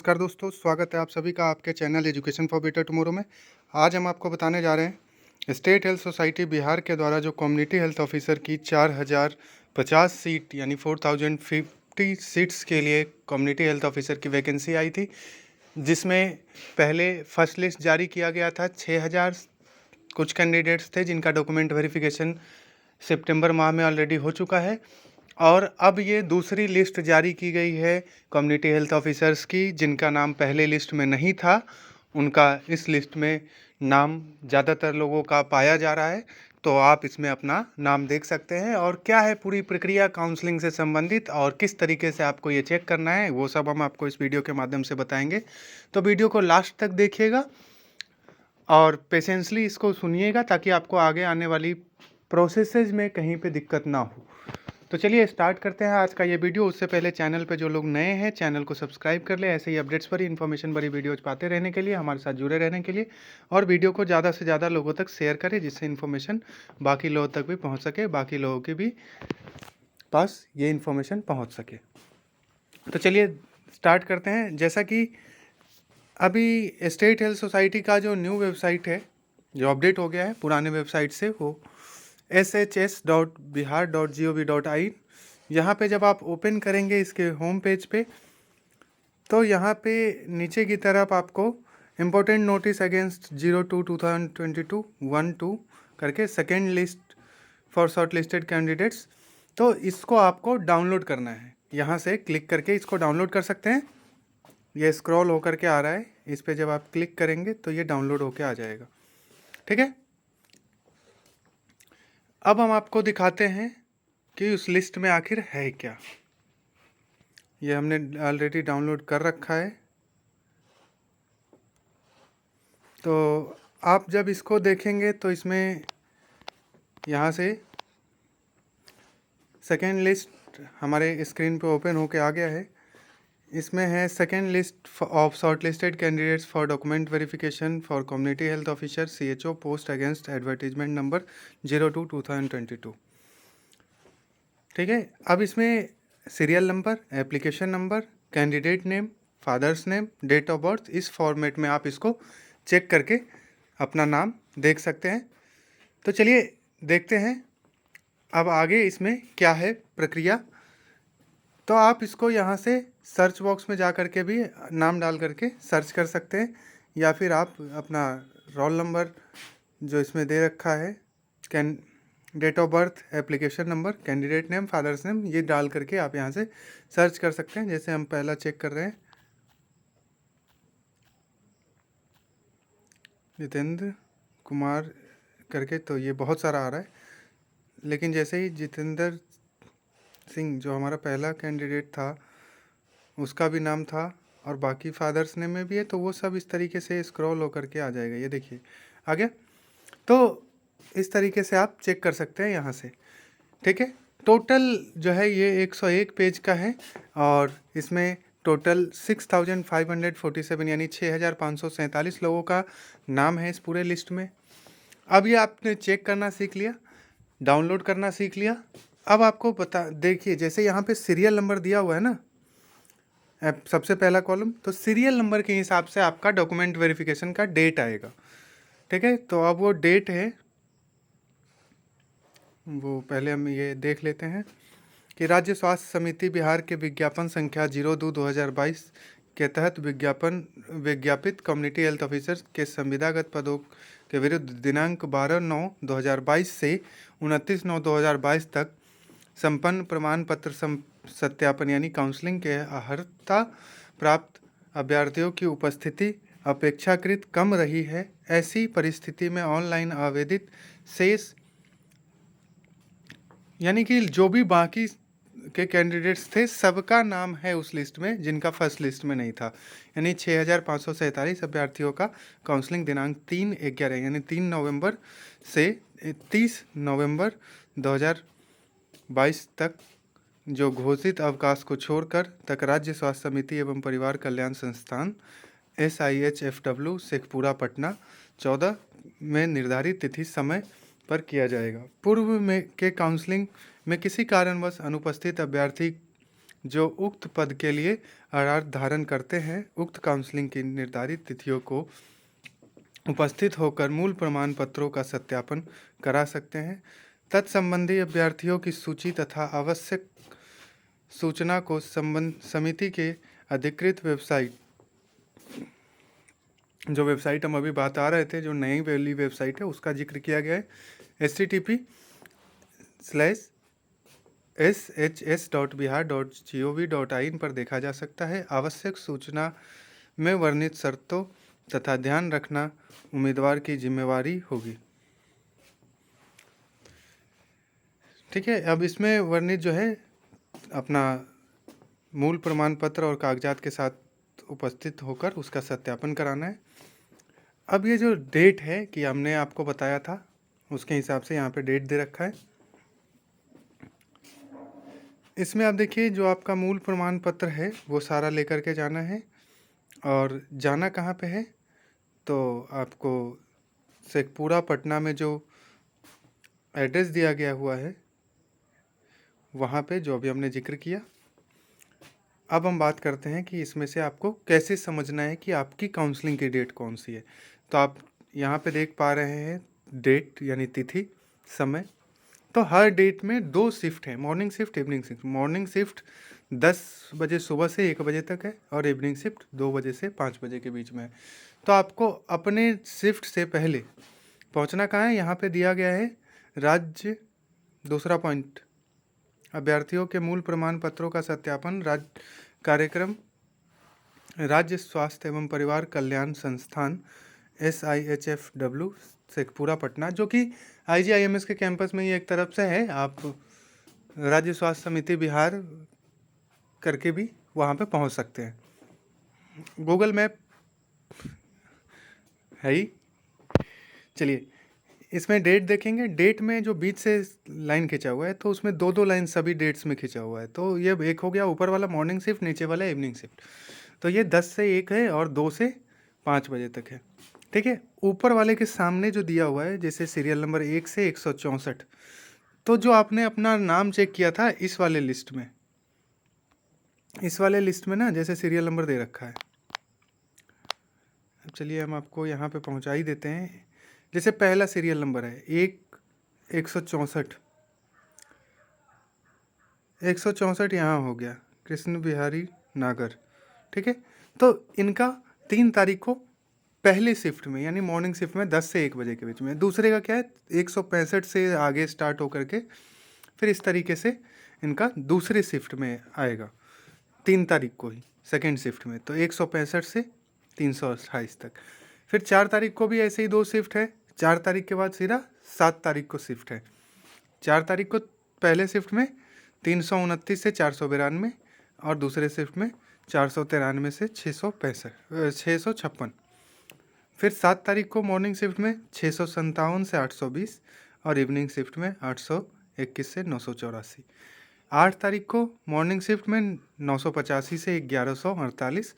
नमस्कार दोस्तों, स्वागत है आप सभी का आपके channel education for better tomorrow में। आज हम आपको बताने जा रहे हैं स्टेट हेल्थ सोसाइटी बिहार के द्वारा जो कम्युनिटी हेल्थ ऑफिसर की 4050 सीट यानी 4050 सीट्स के लिए कम्युनिटी हेल्थ ऑफिसर की वैकेंसी आई थी, जिसमें पहले फर्स्ट लिस्ट जारी किया गया था। 6000 कुछ कैंडिडेट्स थे जिनका डॉक्यूमेंट वेरिफिकेशन सितंबर माह में ऑलरेडी हो चुका है, और अब ये दूसरी लिस्ट जारी की गई है कम्युनिटी हेल्थ ऑफिसर्स की, जिनका नाम पहले लिस्ट में नहीं था। उनका इस लिस्ट में नाम ज़्यादातर लोगों का पाया जा रहा है, तो आप इसमें अपना नाम देख सकते हैं। और क्या है पूरी प्रक्रिया काउंसलिंग से संबंधित और किस तरीके से आपको ये चेक करना है, वो सब हम आपको इस वीडियो के माध्यम से बताएंगे। तो वीडियो को लास्ट तक देखिएगा और पेशेंसली इसको सुनिएगा, ताकि आपको आगे आने वाली प्रोसेसेस में कहीं पे दिक्कत ना हो। तो चलिए स्टार्ट करते हैं आज का ये वीडियो। उससे पहले चैनल पे जो लोग नए हैं चैनल को सब्सक्राइब कर ले, ऐसे ही अपडेट्स भरी इन्फॉर्मेशन भरी वीडियोज पाते रहने के लिए, हमारे साथ जुड़े रहने के लिए। और वीडियो को ज़्यादा से ज़्यादा लोगों तक शेयर करें, जिससे इन्फॉर्मेशन बाकी लोगों तक भी पहुँच सके, बाकी लोगों के भी पास ये इन्फॉर्मेशन पहुँच सके। तो चलिए स्टार्ट करते हैं। जैसा कि अभी स्टेट हेल्थ सोसाइटी का जो न्यू वेबसाइट है, जो अपडेट हो गया है पुराने वेबसाइट से, वो shs.bihar.gov.in। यहाँ पे जब आप ओपन करेंगे इसके होम पेज पे, तो यहाँ पे नीचे की तरफ आपको इम्पोर्टेंट नोटिस अगेंस्ट 02/2022 1-2 करके second list for short listed candidates, तो इसको आपको डाउनलोड करना है। यहाँ से क्लिक करके इसको डाउनलोड कर सकते हैं। ये स्क्रॉल होकर के आ रहा है, इस पर जब आप क्लिक करेंगे तो ये डाउनलोड होके आ जाएगा। ठीक है, अब हम आपको दिखाते हैं कि उस लिस्ट में आखिर है क्या। ये हमने ऑलरेडी डाउनलोड कर रखा है। तो आप जब इसको देखेंगे तो इसमें यहाँ से सेकेंड लिस्ट हमारे स्क्रीन पे ओपन होके आ गया है। इसमें है second list of short listed candidates for document verification for community health officer CHO post against advertisement number 02/2022। ठीक है, अब इसमें serial number, application number, candidate name, father's name, date of birth, इस फॉर्मेट में आप इसको चेक करके अपना नाम देख सकते हैं। तो चलिए देखते हैं अब आगे इसमें क्या है प्रक्रिया। तो आप इसको यहाँ से सर्च बॉक्स में जा कर के भी नाम डाल करके सर्च कर सकते हैं, या फिर आप अपना रोल नंबर जो इसमें दे रखा है, date of birth, application number, candidate name, father's name, ये डाल करके आप यहाँ से सर्च कर सकते हैं। जैसे हम पहला चेक कर रहे हैं, जितेंद्र कुमार करके, तो ये बहुत सारा आ रहा है। लेकिन जैसे ही जितेंद्र सिंह जो हमारा पहला कैंडिडेट था उसका भी नाम था और बाकी फादर्स नेम में भी है, तो वो सब इस तरीके से स्क्रॉल होकर के आ जाएगा। ये देखिए आ गया। तो इस तरीके से आप चेक कर सकते हैं यहाँ से। ठीक है, टोटल जो है ये 101 पेज का है, और इसमें टोटल 6547 यानी 6547 लोगों का नाम है इस पूरे लिस्ट में। अब ये आपने चेक करना सीख लिया, डाउनलोड करना सीख लिया। अब आपको देखिए जैसे यहाँ पे सीरियल नंबर दिया हुआ है ना, सबसे पहला कॉलम, तो सीरियल नंबर के हिसाब से आपका डॉक्यूमेंट वेरिफिकेशन का डेट आएगा। ठीक है, तो अब वो डेट है, वो पहले हम ये देख लेते हैं कि राज्य स्वास्थ्य समिति बिहार के विज्ञापन संख्या 02/2022 के तहत विज्ञापित कम्युनिटी हेल्थ ऑफिसर के संविदागत पदों के विरुद्ध दिनांक 12/9/2022 से 29/9/2022 तक संपन्न प्रमाण पत्र सत्यापन यानी काउंसलिंग के अर्हता प्राप्त अभ्यर्थियों की उपस्थिति अपेक्षाकृत कम रही है। ऐसी परिस्थिति में ऑनलाइन आवेदित शेष यानी कि जो भी बाकी के कैंडिडेट्स थे सबका नाम है उस लिस्ट में, जिनका फर्स्ट लिस्ट में नहीं था। यानी 6547 अभ्यर्थियों का काउंसलिंग दिनांक 3/11 यानी 3 नवंबर से 30 नवंबर 2022 तक जो घोषित अवकाश को छोड़कर तक राज्य स्वास्थ्य समिति एवं परिवार कल्याण संस्थान SIHFW शेखपुरा पटना 14 में निर्धारित तिथि समय पर किया जाएगा। पूर्व में के काउंसलिंग में किसी कारणवश अनुपस्थित अभ्यर्थी जो उक्त पद के लिए अर्हता धारण करते हैं उक्त काउंसलिंग की निर्धारित तिथियों को उपस्थित होकर मूल प्रमाण पत्रों का सत्यापन करा सकते हैं। तत्संबंधी अभ्यर्थियों की सूची तथा आवश्यक सूचना को संबंध समिति के अधिकृत वेबसाइट, जो वेबसाइट हम अभी बात आ रहे थे, जो नई वाली वेबसाइट है उसका जिक्र किया गया है, http://shs.bihar.gov.in पर देखा जा सकता है। आवश्यक सूचना में वर्णित शर्तों तथा ध्यान रखना उम्मीदवार की जिम्मेवारी होगी। ठीक है, अब इसमें वर्णित जो है अपना मूल प्रमाण पत्र और कागजात के साथ उपस्थित होकर उसका सत्यापन कराना है। अब ये जो डेट है कि हमने आपको बताया था उसके हिसाब से यहाँ पे डेट दे रखा है। इसमें आप देखिए जो आपका मूल प्रमाण पत्र है वो सारा लेकर के जाना है, और जाना कहाँ पे है तो आपको शेखपुरा पटना में जो एड्रेस दिया गया हुआ है वहाँ पे, जो अभी हमने जिक्र किया। अब हम बात करते हैं कि इसमें से आपको कैसे समझना है कि आपकी काउंसलिंग की डेट कौन सी है। तो आप यहाँ पे देख पा रहे हैं डेट यानी तिथि, समय। तो हर डेट में 2 शिफ्ट है, morning shift, evening shift. Morning shift 10 बजे सुबह से 1 बजे तक है, और इवनिंग शिफ्ट 2 बजे से 5 बजे के बीच में है। तो आपको अपने शिफ्ट से पहले पहुँचना कहाँ है, यहाँ पे दिया गया है राज्य। दूसरा पॉइंट, अभ्यर्थियों के मूल प्रमाण पत्रों का सत्यापन कार्यक्रम राज्य स्वास्थ्य एवं परिवार कल्याण संस्थान SIHFW शेखपुरा पटना, जो कि IGIMS के कैंपस में ही एक तरफ से है। आप राज्य स्वास्थ्य समिति बिहार करके भी वहाँ पे पहुँच सकते हैं। गूगल मैप है ही। चलिए इसमें डेट देखेंगे। डेट में जो बीच से लाइन खिंचा हुआ है तो उसमें 2-2 लाइन सभी डेट्स में खिंचा हुआ है। तो ये एक हो गया ऊपर वाला मॉर्निंग शिफ्ट, नीचे वाला इवनिंग शिफ्ट। तो ये 10 से 1 है और 2 से 5 बजे तक है। ठीक है, ऊपर वाले के सामने जो दिया हुआ है जैसे सीरियल नंबर 1 से 164, तो जो आपने अपना नाम चेक किया था इस वाले लिस्ट में, ना जैसे सीरियल नंबर दे रखा है। अब चलिए हम आपको यहाँ पे पहुँचा ही देते हैं। जैसे पहला सीरियल नंबर है 164 यहाँ हो गया, कृष्ण बिहारी नागर। ठीक है, तो इनका 3 तारीख को पहले शिफ्ट में यानी मॉर्निंग शिफ्ट में 10 से 1 बजे के बीच में। दूसरे का क्या है 165 से आगे स्टार्ट होकर के फिर इस तरीके से इनका दूसरे शिफ्ट में आएगा 3 तारीख को ही सेकेंड शिफ्ट में, तो 165 से 328 तक। फिर 4 तारीख को भी ऐसे ही 2 शिफ्ट है। 4 तारीख के बाद सीधा 7 तारीख को शिफ्ट है। 4 तारीख को पहले शिफ्ट में 329 से 492, और दूसरे शिफ्ट में 493 से 656। फिर 7 तारीख को मॉर्निंग शिफ्ट में 657 से 820, और इवनिंग शिफ्ट में 821 से 984। 8 तारीख को मॉर्निंग शिफ्ट में 985 से 1148,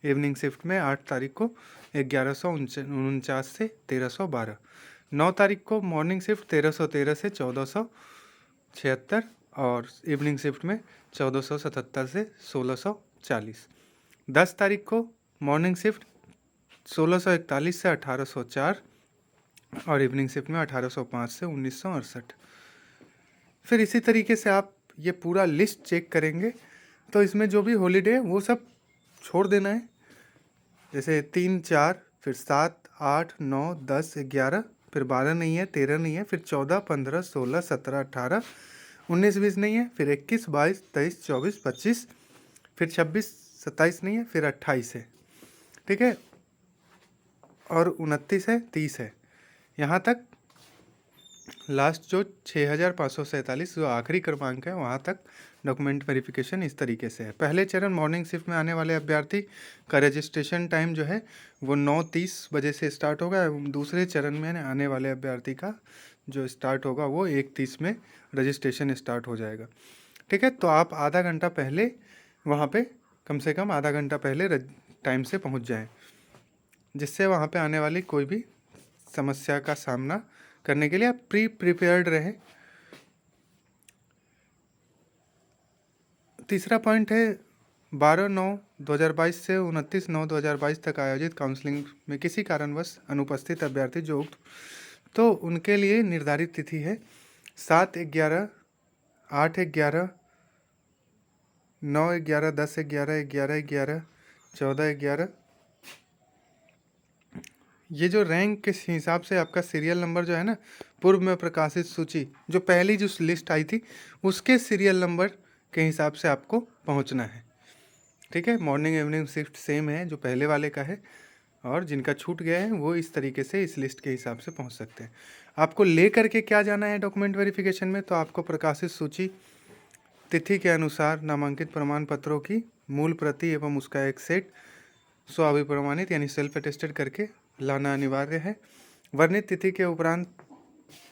इवनिंग शिफ्ट में 8 तारीख को 1149 से 1312। 9 तारीख को मॉर्निंग शिफ्ट 1313 से 1476, और इवनिंग शिफ्ट में 1477 से 1640। 10 तारीख को मॉर्निंग शिफ्ट 1641 से 1804, और इवनिंग शिफ्ट में 1805 से 1968। फिर इसी तरीके से आप ये पूरा लिस्ट चेक करेंगे तो इसमें जो भी हॉलीडे है वो सब छोड़ देना है। जैसे 3, 4, फिर 7, 8, 9, 10, 11, फिर 12 नहीं है, 13 नहीं है, फिर 14, 15, 16, 17, 18, 19, 20 नहीं है, फिर 21, 22, 23, 24, 25, फिर 26, 27 नहीं है, फिर 28 है। ठीक है, और 29 है, 30 है। यहाँ तक लास्ट जो 6547 जो आखिरी क्रमांक है वहाँ तक डॉक्यूमेंट वेरिफिकेशन इस तरीके से है। पहले चरण मॉर्निंग शिफ्ट में आने वाले अभ्यर्थी का रजिस्ट्रेशन टाइम जो है वो 9:30 बजे से स्टार्ट होगा, एवं दूसरे चरण में आने वाले अभ्यर्थी का जो स्टार्ट होगा वो 1:30 में रजिस्ट्रेशन स्टार्ट हो जाएगा। ठीक है, तो आप आधा घंटा पहले वहाँ पे कम से कम आधा घंटा पहले टाइम से पहुँच जाएँ, जिससे वहाँ पे आने वाली कोई भी समस्या का सामना करने के लिए आप प्रिपेयर्ड रहें। तीसरा पॉइंट है 12/9/2022 से 29/9/2022 तक आयोजित काउंसलिंग में किसी कारणवश अनुपस्थित अभ्यर्थी जो उक्त तो उनके लिए निर्धारित तिथि है 7/11, 8/11, 9/11, 10/11, 11/11, 14/11। ये जो रैंक के हिसाब से आपका सीरियल नंबर जो है ना, पूर्व में प्रकाशित सूची जो पहली जो लिस्ट आई थी उसके सीरियल नंबर के हिसाब से आपको पहुंचना है। ठीक है, मॉर्निंग इवनिंग शिफ्ट सेम है जो पहले वाले का है, और जिनका छूट गया है वो इस तरीके से इस लिस्ट के हिसाब से पहुंच सकते हैं। आपको ले करके क्या जाना है डॉक्यूमेंट वेरिफिकेशन में, तो आपको प्रकाशित सूची तिथि के अनुसार नामांकित प्रमाण पत्रों की मूल प्रति एवं उसका एक सेट स्वाभिप्रमाणित यानी सेल्फ अटेस्टेड करके लाना अनिवार्य है। वर्णित तिथि के उपरांत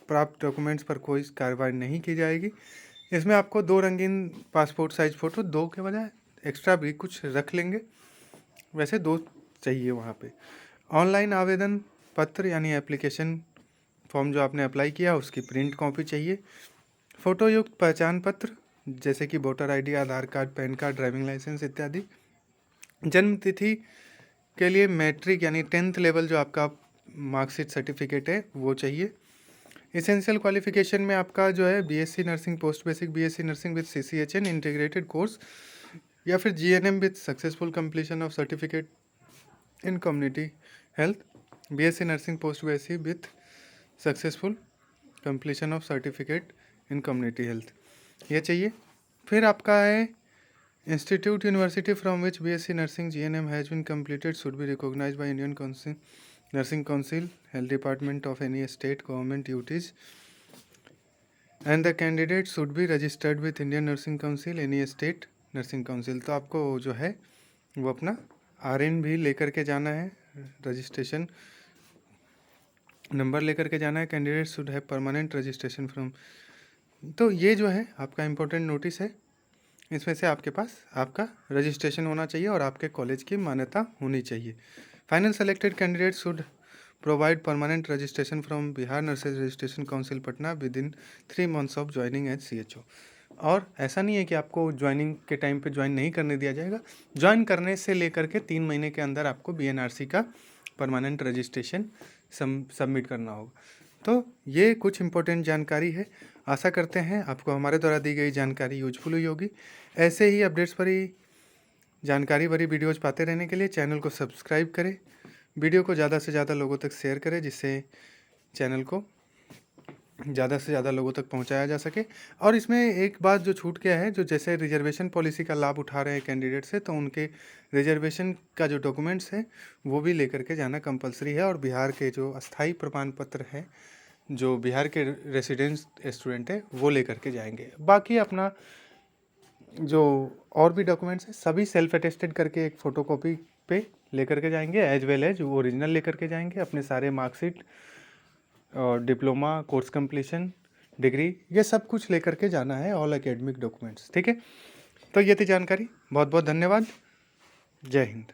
प्राप्त डॉक्यूमेंट्स पर कोई कार्रवाई नहीं की जाएगी। इसमें आपको 2 रंगीन पासपोर्ट साइज फ़ोटो, 2 के बजाय एक्स्ट्रा भी कुछ रख लेंगे, वैसे 2 चाहिए वहाँ पे। ऑनलाइन आवेदन पत्र यानी एप्लीकेशन फॉर्म जो आपने अप्लाई किया उसकी प्रिंट कॉपी चाहिए। फ़ोटो युक्त पहचान पत्र जैसे कि voter ID, Aadhaar card, PAN card, driving licence इत्यादि। जन्म तिथि के लिए मैट्रिक यानी 10th लेवल जो आपका मार्कशीट सर्टिफिकेट है वो चाहिए। एसेंशियल क्वालिफिकेशन में आपका जो है BSc nursing, post basic BSc nursing with CCHN integrated course, या फिर GNM with successful completion of certificate in community health, BSc nursing post basic with successful completion of certificate in community health, ये चाहिए। फिर आपका है institute university from which BSc nursing GNM has been completed should be recognised by Indian council nursing council, health department of any state government duties, and the candidate should be registered with Indian nursing council any state nursing council. तो आपको जो है वो अपना RN भी लेकर के जाना है, रजिस्ट्रेशन नंबर लेकर के जाना है। Candidate should have permanent registration from. तो ये जो है आपका इम्पोर्टेंट नोटिस है, इसमें से आपके पास आपका रजिस्ट्रेशन होना चाहिए और आपके कॉलेज की मान्यता होनी चाहिए। Final selected candidate should provide permanent registration from Bihar nurses registration council Patna within 3 months of joining as CHO। और ऐसा नहीं है कि आपको ज्वाइनिंग के टाइम पे ज्वाइन नहीं करने दिया जाएगा, ज्वाइन करने से लेकर के 3 महीने के अंदर आपको BNRC का परमानेंट रजिस्ट्रेशन सबमिट करना होगा। तो ये कुछ इम्पोर्टेंट जानकारी है। आशा करते हैं आपको हमारे द्वारा दी गई जानकारी यूजफुल हुई होगी। ऐसे ही अपडेट्स भरी जानकारी भरी वीडियोज़ पाते रहने के लिए चैनल को सब्सक्राइब करें, वीडियो को ज़्यादा से ज़्यादा लोगों तक शेयर करें जिससे चैनल को ज़्यादा से ज़्यादा लोगों तक पहुंचाया जा सके। और इसमें एक बात जो छूट गया है, जो जैसे रिजर्वेशन पॉलिसी का लाभ उठा रहे हैं कैंडिडेट से, तो उनके रिजर्वेशन का जो डॉक्यूमेंट्स है वो भी लेकर के जाना कंपलसरी है। और बिहार के जो अस्थाई प्रमाण पत्र है, जो बिहार के रेसिडेंस स्टूडेंट है वो लेकर के जाएंगे। बाकी अपना जो और भी डॉक्यूमेंट्स हैं सभी सेल्फ अटेस्टेड करके एक फ़ोटोकॉपी पे लेकर के जाएंगे, एज वेल एज वो ओरिजिनल लेकर के जाएंगे। अपने सारे मार्कशीट और डिप्लोमा, कोर्स कंप्लीशन, डिग्री, ये सब कुछ लेकर के जाना है, ऑल एकेडमिक डॉक्यूमेंट्स। ठीक है, तो ये थी जानकारी। बहुत बहुत धन्यवाद। जय हिंद।